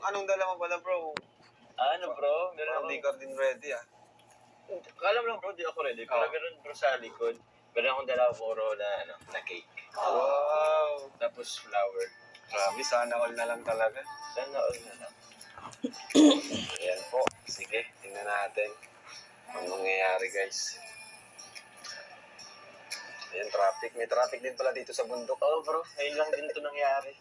anong dala mo pala, bro? Ano bro? Meron Hindi akong... ka din ready, ah. Kala mo lang bro, di ako ready. Pero meron bro sa likod. Meron akong dala bro na cake. Wow! Tapos flower. Grabe, sana all na lang talaga. Sana all na lang. Ayan po. Sige, tingnan natin ang mangyayari, guys. Ayan, traffic. May traffic din pala dito sa bundok. Oo bro, ngayon lang din ito nangyari.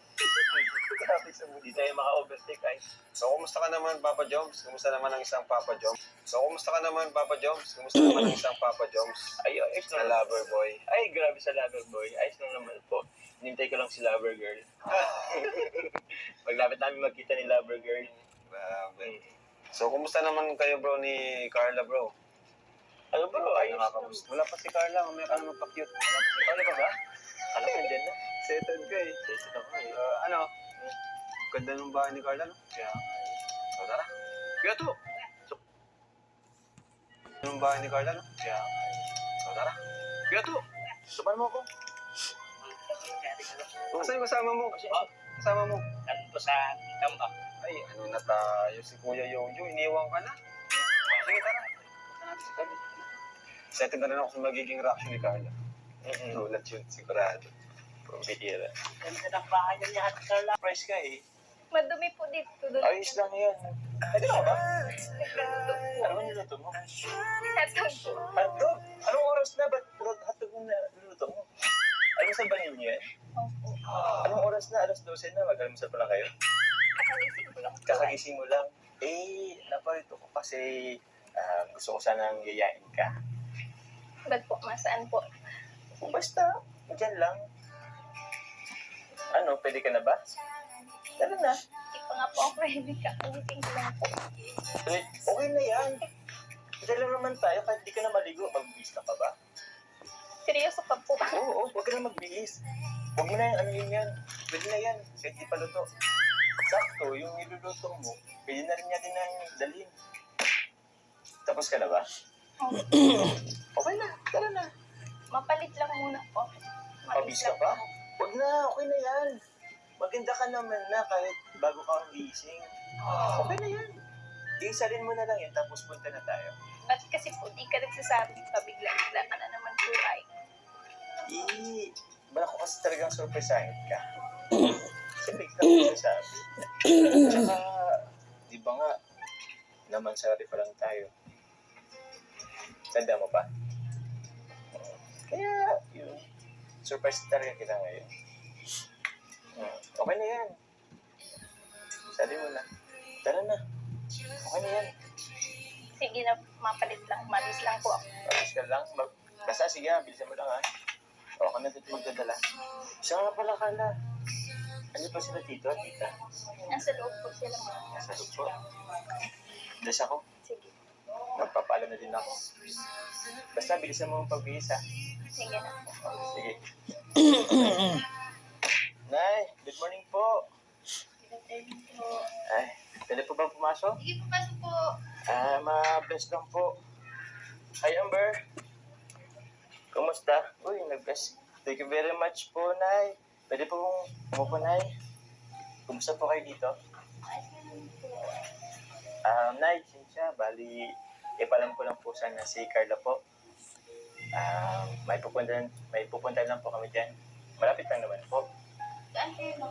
Traffic sa bundi. Di tayo maka-overtake ay. So, kumusta ka naman, Papa Joms? Kumusta naman ang isang Papa Joms? Kumusta naman ang isang Papa Joms? Ay, ayos Na lang. lover boy. Ay, grabe sa lover boy. Ayos lang naman po. Hinintay ko lang si lover girl. Paglapit namin magkita ni lover girl. Grabe. So, kumusta naman kayo, bro, ni Carla, bro? Ano bro, ayos lang. Wala pa si Carla. Mamaya ka na magpa-cute. Wala pa si Ano pa ba? Alam mo, dyan na. Settled ka, eh. Tested ako eh. Ano? Ganda ng bahay ni Carla, no? Kaya, So, tara. kaya to. Ganda ng bahay ni Carla, no? Kaya, So, tara. kaya to. Suman mo ako. Asan yung kasama mo? Kasama mo? Ano po sa tambak? Ay, ano na tayo? Si Kuya Yoyo, iniwan ka na. Sige, tara. Punta natin sa tabi. Settled na rin ako sa magiging reaction ni Carla. Nulat yun, sigurado. Kumbitira. Ganda ng bahay niya niya at Carla. Price ka eh. Madumi po dito. Doon. Ayos lang yan. Pwede ka ba? Ano ba niluto mo? Hatog po. Hotdog? Anong oras na? Ba't hotdog mo na niluto mo? Ano sa banin niyo yan? Opo. Anong oras na? Alas 12 na. Mag-almusal pa lang kayo? Kakagising ko lang. Kakagising mo lang. Eh, naparito ko kasi gusto ko sanang yayain ka. Ba't po? Masaan po? Basta, dyan lang. Ano, pwede ka na ba? Tara na. Hindi pa nga po ako ready. Kakagising ko lang po. Eh, okay na yan. Dyan lang naman tayo kahit di ka na maligo. Magbihis ka pa ba? Seryoso ka po. Oo, huwag ka na magbihis. Huwag mo na yung ano yun yan. Pwede na yan. Kahit di pa luto. Sakto, yung niluluto mo, pwede na rin natin ang dalhin. Tapos ka na ba? Opo. Okay na, tara na. Mapalit lang muna po. Mabis ka pa? Huwag na, okay na yan. Maganda ka naman na kahit bago ka ang gising. Okay na yan. Iisalin mo na lang yan, tapos punta na tayo. Ba't kasi po di ka nagsasabi pa bigla-bigla ka na naman po ay. Bala ko kasi talagang surpresahin ka. Siyempre, ka sasabi. Tsaka, di ba nga, naman sorry pa lang tayo. Tanda mo pa? Kaya, yun. Surprise talaga kita ngayon. Okay na yan. Sabi mo na. Tara na. Okay na yan. Sige na, mapalit lang. Malis lang po ako. Alis ka lang. Basta sige, bilisan mo lang ha. O, ako na dito magdadala. Siya nga pala, Carla. Ano pa sila tito at tita? Nasa loob po sila mga. Nasa lupo. Bless ako. Sige. Magpapaalam na din ako. Basta bilisan mo ang pagbihis ha. Sige na po. Sige. Nay, good morning po. Ay, pwede po ba pumasok? Sige po, pasok po. Ma-bless lang po. Hi, Amber. Kumusta? Uy, nag-bless. Thank you very much po, Nay. Pwede po umupo, Nay. Kumusta po kayo dito? Nay, siya, bali, ipalam ko lang po sana si Carla po. May pupunta lang po kami dyan. Malapit lang naman po. Saan kayo ba?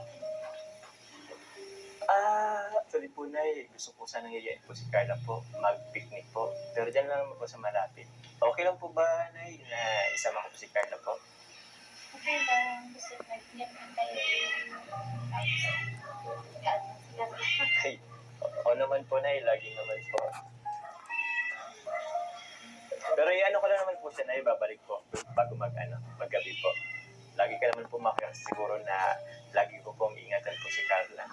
Actually po, Nay, gusto po sanang yayain po si Carla po. Mag-picnic po. Pero dyan lang naman po sa malapit. Okay lang po ba, Nay, na isama ko po si Carla po? Okay lang. Gusto ko nag-picnic tayo. Ay, oo naman po, Nay. Lagi naman po. Pero ano ko lang naman po siya, Nay. Babalik po bago maggabi po. Lagi ka naman po siguro na lagi ko pong ingatan po si Carla.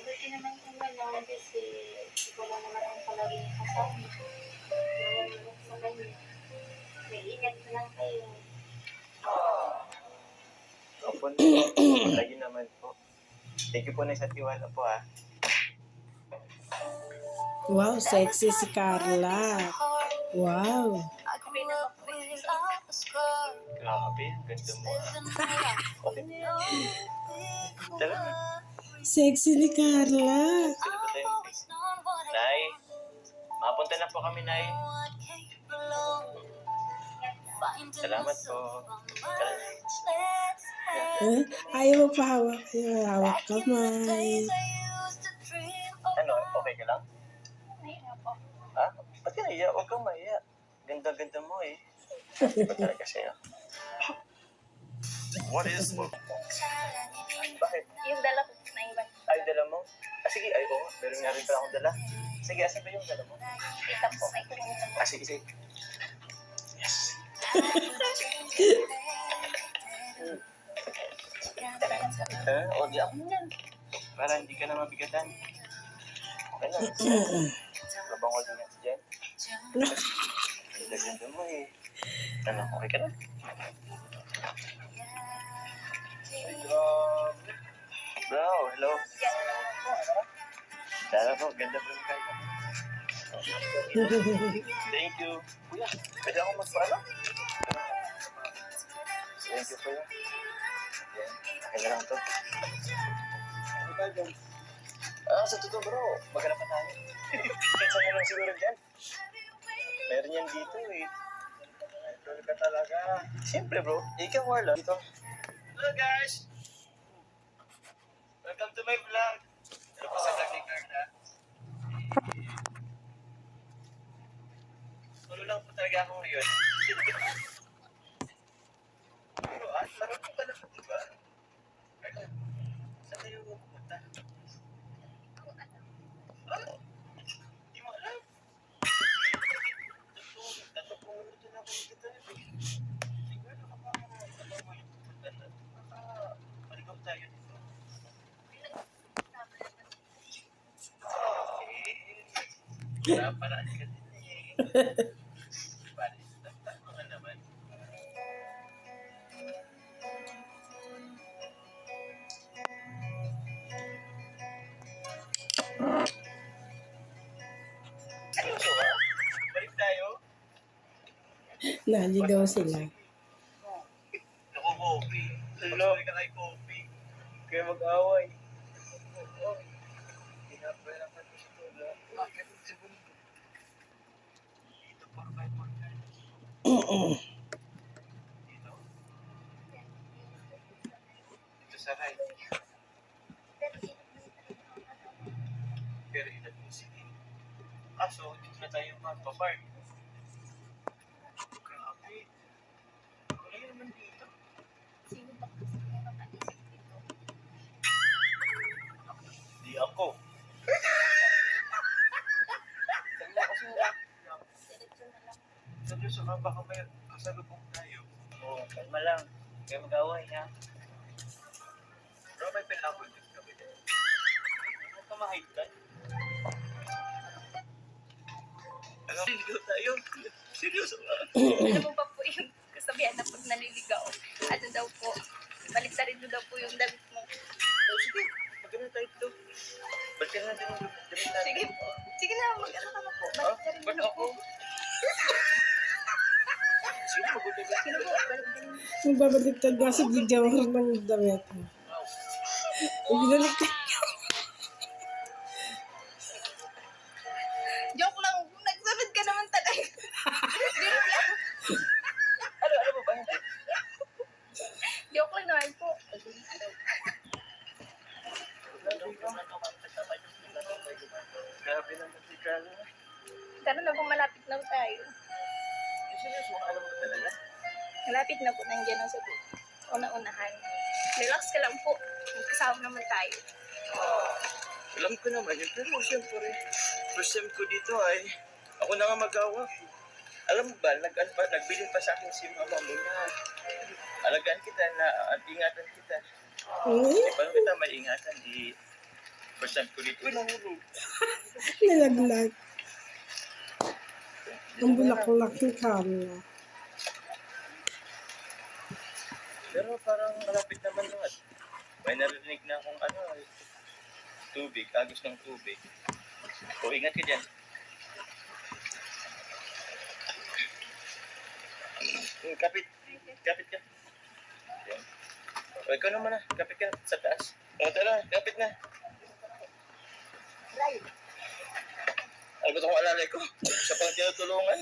Buti naman kung gano'n kasi ikaw lang naman ang palagi kasama. Sa kanya. May ingat na lang kayo. Opo, lagi naman po. Thank you po, Nay, sa tiwala po, ha. Wow, sexy si Carla. Wow. Okay na ba po? Grabe, ang ganda mo. Okay na yan. Tara na. Sexy ni Carla. Sino ba tayo? Nay, mapunta na po kami, Nay. Salamat po. Eh, ayaw mo pa hawak. Ayaw hawak kamay. Ano, okay ka lang? Ay, ako. Ha? Ba't ka naiya? Huwag kang maiya. Ganda-ganda mo eh. Ba't talaga sa'yo? What is love? Bakit? Yung dala ko na iwan. Ay, dala mo? Ah, sige, ay, oo. Meron nga rin pala akong dala. Sige, asan ba yung dala mo? Tita po, may kalimutan po. Ah, sige, sige. Yes. O, di ako yan. Para hindi ka na mabigatan. Okay lang. Labang ko din natin dyan. Ganda-ganda mo eh. Ano, okay ka na? Bro, hello. Sana po, ganda po yung kayo. Thank you. Kuya, pwede ako magpaano? Thank you, kuya. Yan, akin na lang to. Sa totoo bro, maghanap pa tayo. Kitsa mo lang siguro dyan. Meron yan dito eh. Idol ka talaga. Siyempre bro, ikaw Marla. Dito. Hello guys! Welcome to my vlog. Ano po sa vlog ni Carla? Tulo lang po talaga ako ngayon. Bro, laro po ka na po, diba? Carla, saan kayo pupunta? Di mo alam. Tatlong minuto na ako dito. Siguro kapag mo yung pupunta na. Maligaw tayo dito. Paraan ka din eh. Parang tama ka naman. Seryoso ba? Balik tayo? Naligaw sila. Naku, Kopi. Hello. Ka kay Kopi. Kaya mag-away. Tinapay lang natin sa tula. Bakit? Segundo. Dito pa kay Marla. Dito? Dito sa right. Pero inat mo sige. So dito na tayo magpa-park. Grabe. Wala yun naman dito. Sino ba kasi may makaisip dito? Di ako. Sabi mo kasi Diretso na lang. seryoso ka, baka may kasalubong tayo. Oo, kalma lang. Kaya mag-away ha. Bro, may pinapol din kami din. Huwag ka mahigtan. Ano? Naligaw tayo. Seryoso ba? Alam mo ba po yung kasabihan na pag naliligaw? Ano daw po? Baliktarin mo daw po yung damit mo. Oh, sige. Maganda tayo dito. Balikan natin yung damit natin. Sige po. Sige na, mag-ano ka na po. Baliktarin mo Ba't na ako? po. Sige, mag-utay ka. Sige po, baliktarin mo. Magbabaliktad nga si Gijawar ng damit. Ibinaliktad. Joke lang. Nagsunod ka naman talaga. Joke lang. Ano mo ba? Hindi. Joke lang naman po. Grabe naman si Carla. Tara na po, malapit na po tayo. Seryoso, alam mo talaga? Malapit na po, nandiyan ang sagot. Una-unahan. Relax ka lang po. Magkasama naman tayo. Alam ko naman yun, pero siyempre, first time ko dito ay ako na nga mag-awak. Alam mo ba, nagbilin pa sa akin si mama mo na alagaan kita, na ingatan kita. Uy, Paano kita may ingatan? First time ko dito. Uy, nahulog. nilaglag. Ang bulaklak ni Carla. Pero parang malapit naman doon. May narinig na akong tubig, agos ng tubig. O, ingat ka dyan. Kapit. Kapit ka. Yan. O, ikaw naman na. Kapit ka sa taas. O, tara. Kapit na. nanay ko. Siya pang tinutulungan.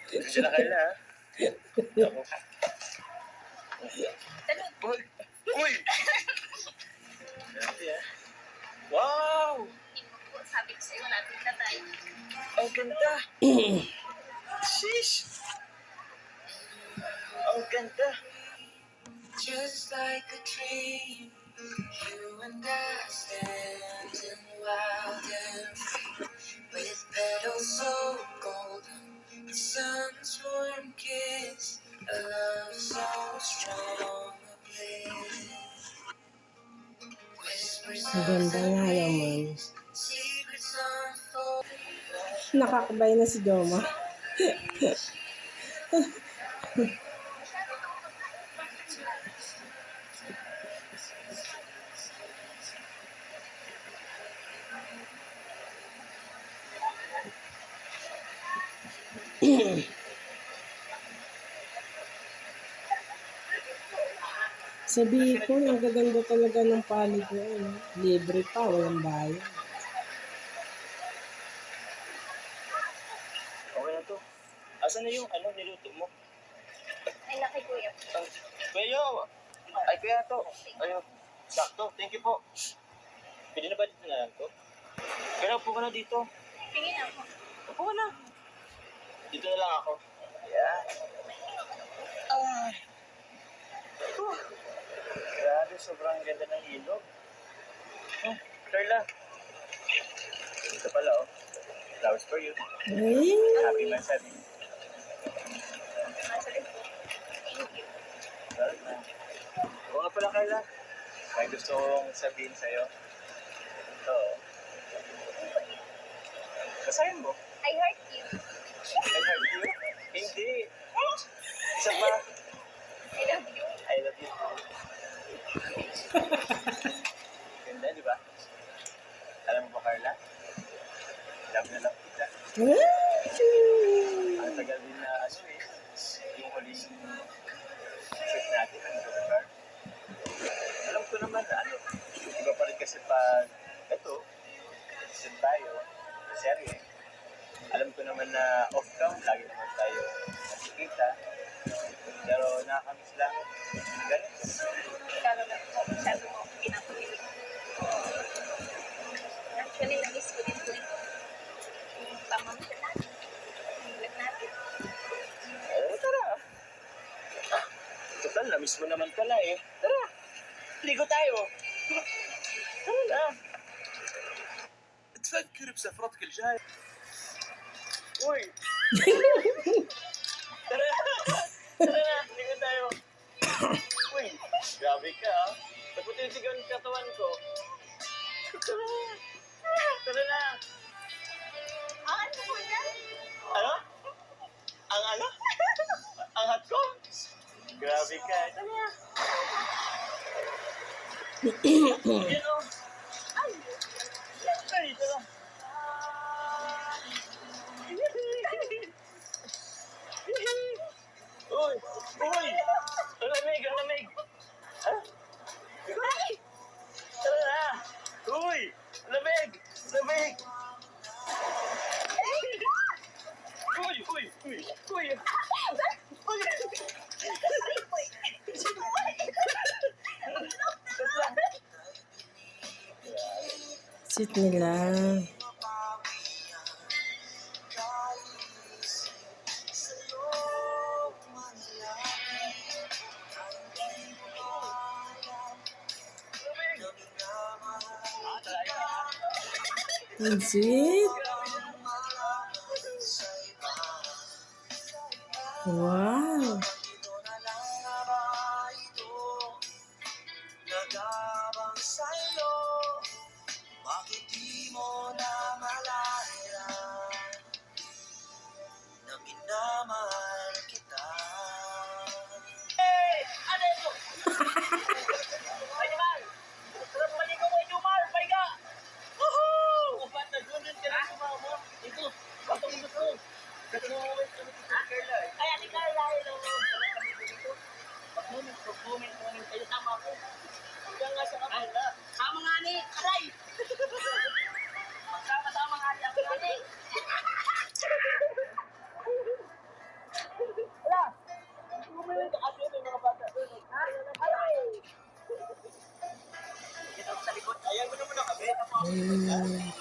Diyan na Carla, ha? Ako. Talon. Uy! Uy! Grabe, ha? Wow! Sabi ko sa'yo, malapit na tayo. Ang ganda! Sheesh! Ang ganda! Just like a dream, you and I standing wild and free, with petals so golden, the sun's warm kiss, a love so strong, a bliss. Whispers Ang ganda nga naman. secrets unfold. Nakakabay na si Joma. Sabi ko, ang gaganda talaga ng palig ko. Ano? Libre pa, walang bayad. Okay na to. Asan na yung niluto mo? Ay, laki kuya. Kuya! Ay, kuya to. Ayun. Sakto. Thank you po. Pwede na ba dito na lang to? Kaya upo ka na dito. Tingin ako. Upo ka na. Dito na lang ako. Ayan. Ay. Grabe, sobrang ganda ng ilog. Oh, Carla. Ito pala, oh. Flowers for you. Ay, Happy Mansari. Masalit ko. Thank you. Welcome. Oo nga pala, Carla. May gusto kong sabihin sa'yo. Ito, oh. Basahin mo. I heart you. I love you. Hindi. Isa pa. I love you. I love you. Ganda, di ba? Alam mo ba, Carla? Love na love kita. Ang tagal din na yung huling trip natin ang lugar. Alam ko naman na iba pa rin kasi pag isip tayo, serye. Alam ko naman na off-cam, lagi naman tayo nakikita. Pero nakakamiss lang. Ganun. Lalo na ako. Masyado mo ako pinapakilig. Actually, na-miss ko din po yung pamangkin natin. Yung vlog natin. Tara. Total, na-miss mo naman pala eh. Tara. Ligo tayo. Tara na. تفكر بسفرتك الجاية. Uy! Tara na! Tara na! Ligo tayo! Uy! Grabe ka ah! Naputitigan ang katawan ko. Tara na! Tara na! Ano po yan? Ano? Ang ano? Ang hot ko? Grabe ka. Tara na! Yan o! Ay! Tara! Uy! Uy! Ang lamig! Ang lamig! Ha? Tara na! Uy! Lamig! Lamig! Uy! Uy! Uy! Uy! Uy! sit nila. Sit. Wow. Nagabang sa'yo, bakit di mo na malaya na minamahal kita? Hey! Ano ito? Ay, Jumal! Sarap maligo mo, Jumal! Paiga! Woohoo! Upat na doon ka na sumama. Ito, batong gusto. Kasi mo mo ito si Carla. Ay, Ate Carla, hello. Hmm.